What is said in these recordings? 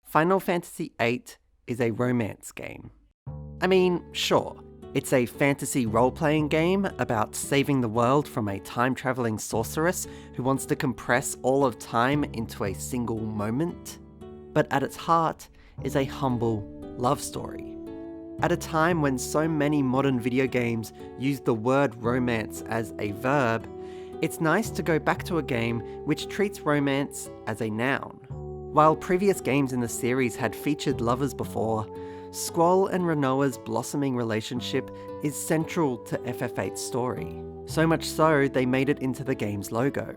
Final Fantasy VIII is a romance game. I mean, sure, it's a fantasy role-playing game about saving the world from a time-traveling sorceress who wants to compress all of time into a single moment. But at its heart is a humble love story. At a time when so many modern video games use the word romance as a verb, it's nice to go back to a game which treats romance as a noun. While previous games in the series had featured lovers before, Squall and Rinoa's blossoming relationship is central to FF8's story. So much so, they made it into the game's logo.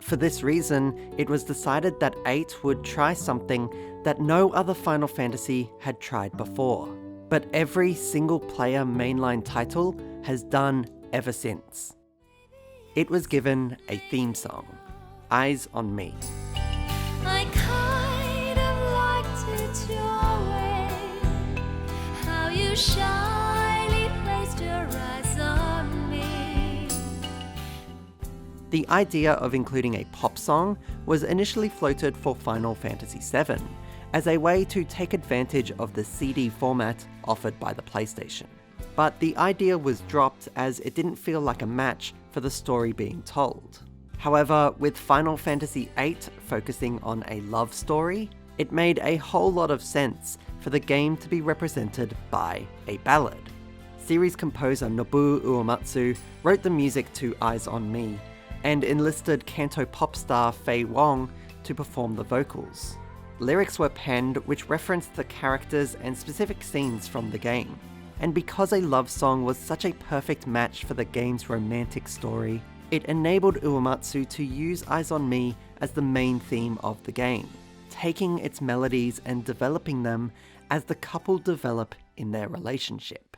For this reason, it was decided that 8 would try something that no other Final Fantasy had tried before, but every single-player mainline title has done ever since. It was given a theme song, Eyes on Me. I kind of liked it your way, how you shyly placed your eyes on me. The idea of including a pop song was initially floated for Final Fantasy VII, as a way to take advantage of the CD format offered by the PlayStation. But the idea was dropped as it didn't feel like a match for the story being told. However, with Final Fantasy VIII focusing on a love story, it made a whole lot of sense for the game to be represented by a ballad. Series composer Nobuo Uematsu wrote the music to Eyes on Me, and enlisted Kanto pop star Faye Wong to perform the vocals. Lyrics were penned which referenced the characters and specific scenes from the game. And because a love song was such a perfect match for the game's romantic story, it enabled Uematsu to use Eyes on Me as the main theme of the game, taking its melodies and developing them as the couple develop in their relationship.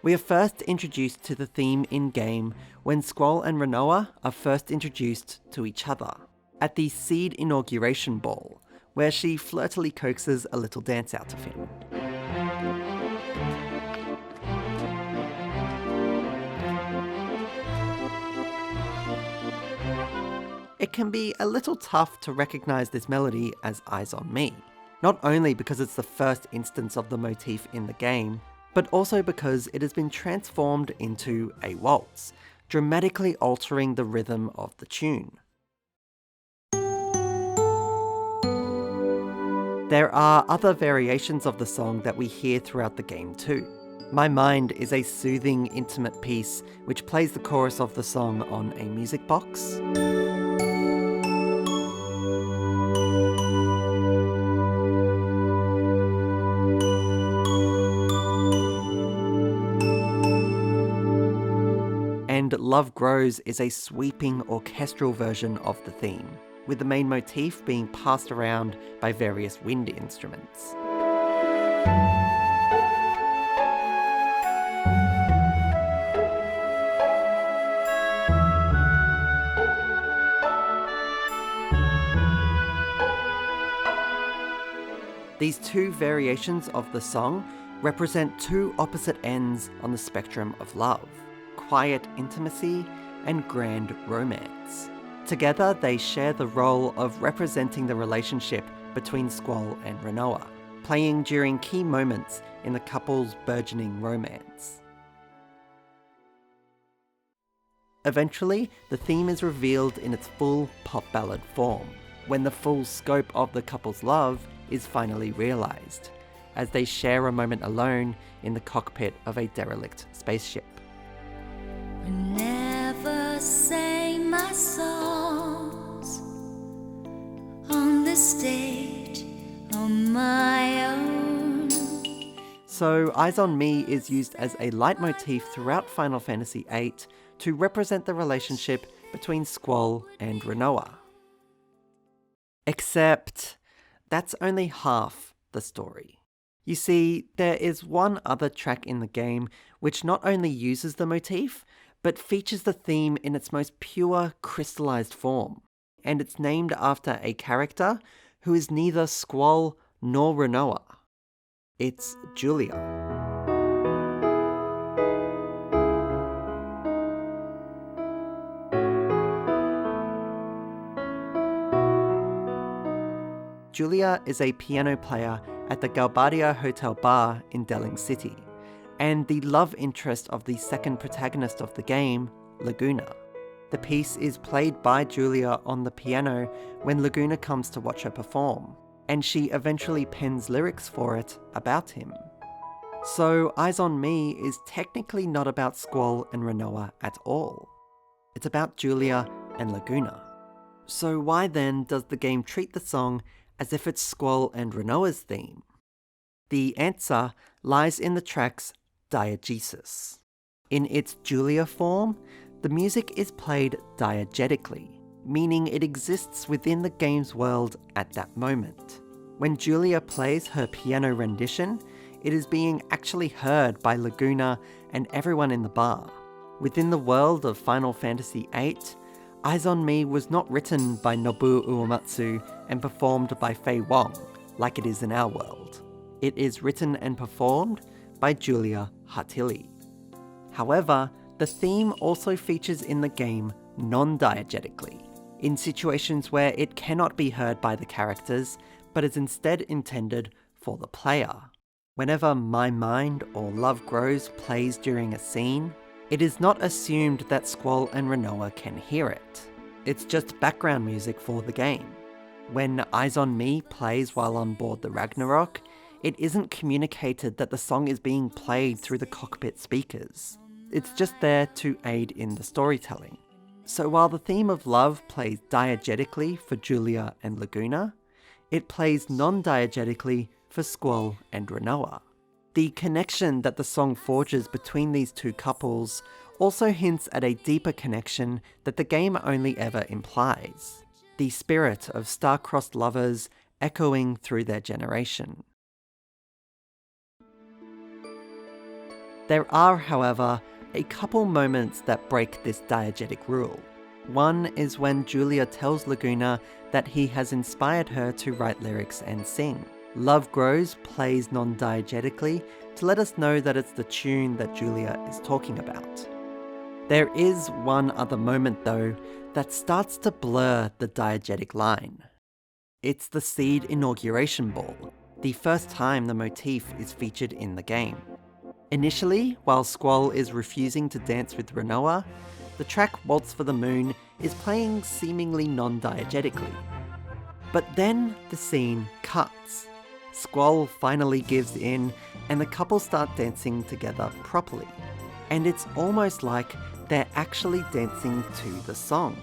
We are first introduced to the theme in-game when Squall and Rinoa are first introduced to each other, at the Seed inauguration ball, where she flirtily coaxes a little dance out of him. It can be a little tough to recognise this melody as Eyes on Me, not only because it's the first instance of the motif in the game, but also because it has been transformed into a waltz, dramatically altering the rhythm of the tune. There are other variations of the song that we hear throughout the game too. My Mind is a soothing, intimate piece which plays the chorus of the song on a music box. And Love Grows is a sweeping orchestral version of the theme, with the main motif being passed around by various wind instruments. These two variations of the song represent two opposite ends on the spectrum of love: quiet intimacy and grand romance. Together, they share the role of representing the relationship between Squall and Rinoa, playing during key moments in the couple's burgeoning romance. Eventually, the theme is revealed in its full pop ballad form, when the full scope of the couple's love is finally realised, as they share a moment alone in the cockpit of a derelict spaceship. Never sang my songs on the stage on my own. So Eyes on Me is used as a leitmotif throughout Final Fantasy VIII to represent the relationship between Squall and Rinoa. Except that's only half the story. You see, there is one other track in the game which not only uses the motif, but features the theme in its most pure, crystallized form. And it's named after a character who is neither Squall nor Rinoa. It's Julia. Julia is a piano player at the Galbadia Hotel Bar in Delling City, and the love interest of the second protagonist of the game, Laguna. The piece is played by Julia on the piano when Laguna comes to watch her perform, and she eventually pens lyrics for it about him. So Eyes on Me is technically not about Squall and Rinoa at all. It's about Julia and Laguna. So why then does the game treat the song as if it's Squall and Rinoa's theme? The answer lies in the track's diegesis. In its Julia form, the music is played diegetically, meaning it exists within the game's world at that moment. When Julia plays her piano rendition, it is being actually heard by Laguna and everyone in the bar. Within the world of Final Fantasy VIII, Eyes on Me was not written by Nobuo Uematsu and performed by Fei Wong, like it is in our world. It is written and performed by Julia Hartilli. However, the theme also features in the game non-diegetically, in situations where it cannot be heard by the characters, but is instead intended for the player. Whenever My Mind or Love Grows plays during a scene, it is not assumed that Squall and Rinoa can hear it. It's just background music for the game. When Eyes on Me plays while on board the Ragnarok, it isn't communicated that the song is being played through the cockpit speakers. It's just there to aid in the storytelling. So while the theme of love plays diegetically for Julia and Laguna, it plays non-diegetically for Squall and Rinoa. The connection that the song forges between these two couples also hints at a deeper connection that the game only ever implies. The spirit of star-crossed lovers echoing through their generation. There are, however, a couple moments that break this diegetic rule. One is when Julia tells Laguna that he has inspired her to write lyrics and sing. Love Grows plays non-diegetically to let us know that it's the tune that Julia is talking about. There is one other moment though that starts to blur the diegetic line. It's the Seed Inauguration Ball, the first time the motif is featured in the game. Initially, while Squall is refusing to dance with Rinoa, the track Waltz for the Moon is playing seemingly non-diegetically. But then the scene cuts. Squall finally gives in and the couple start dancing together properly. And it's almost like they're actually dancing to the song.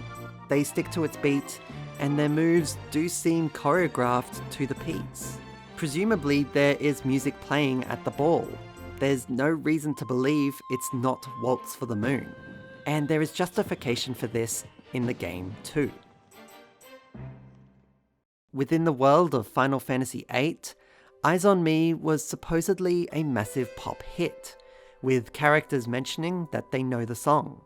They stick to its beat and their moves do seem choreographed to the piece. Presumably there is music playing at the ball. There's no reason to believe it's not Waltz for the Moon. And there is justification for this in the game too. Within the world of Final Fantasy VIII, Eyes on Me was supposedly a massive pop hit, with characters mentioning that they know the song.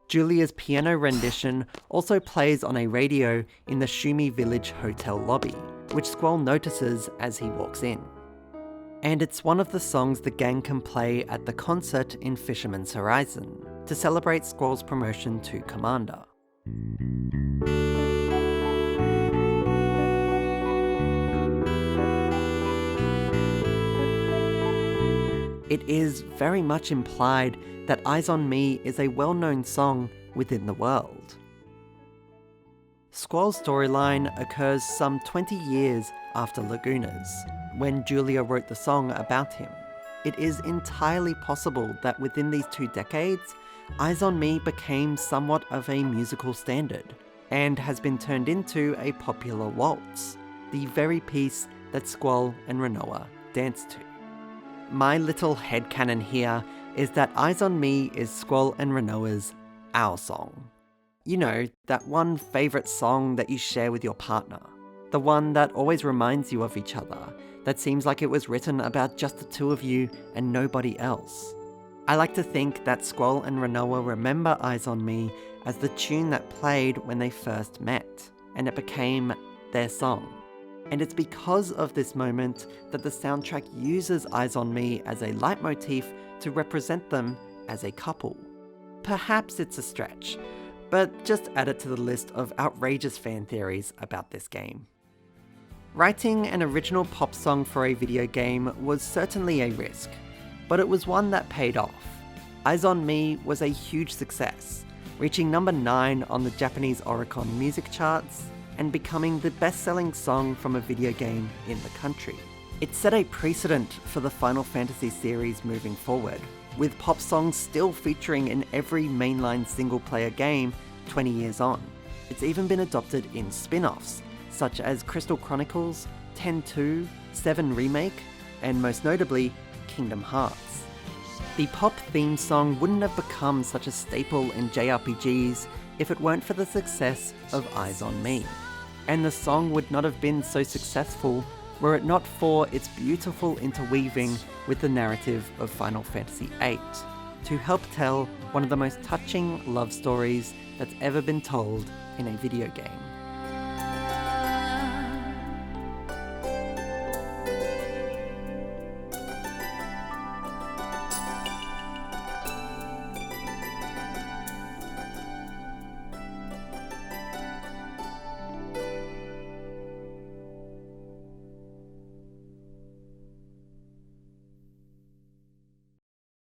Julia's piano rendition also plays on a radio in the Shumi Village hotel lobby, which Squall notices as he walks in. And it's one of the songs the gang can play at the concert in Fisherman's Horizon, to celebrate Squall's promotion to Commander. It is very much implied that Eyes on Me is a well-known song within the world. Squall's storyline occurs some 20 years after Laguna's, when Julia wrote the song about him. It is entirely possible that within these 2 decades, Eyes on Me became somewhat of a musical standard, and has been turned into a popular waltz, the very piece that Squall and Rinoa dance to. My little headcanon here is that Eyes on Me is Squall and Rinoa's Our Song. You know, that one favourite song that you share with your partner. The one that always reminds you of each other, that seems like it was written about just the two of you and nobody else. I like to think that Squall and Rinoa remember Eyes on Me as the tune that played when they first met, and it became their song. And it's because of this moment that the soundtrack uses Eyes on Me as a leitmotif to represent them as a couple. Perhaps it's a stretch, but just add it to the list of outrageous fan theories about this game. Writing an original pop song for a video game was certainly a risk, but it was one that paid off. Eyes on Me was a huge success, reaching number 9 on the Japanese Oricon music charts and becoming the best-selling song from a video game in the country. It set a precedent for the Final Fantasy series moving forward, with pop songs still featuring in every mainline single-player game 20 years on. It's even been adopted in spin-offs, such as Crystal Chronicles, 10-2, 7 Remake, and most notably, Kingdom Hearts. The pop theme song wouldn't have become such a staple in JRPGs if it weren't for the success of Eyes on Me. And the song would not have been so successful were it not for its beautiful interweaving with the narrative of Final Fantasy VIII, to help tell one of the most touching love stories that's ever been told in a video game.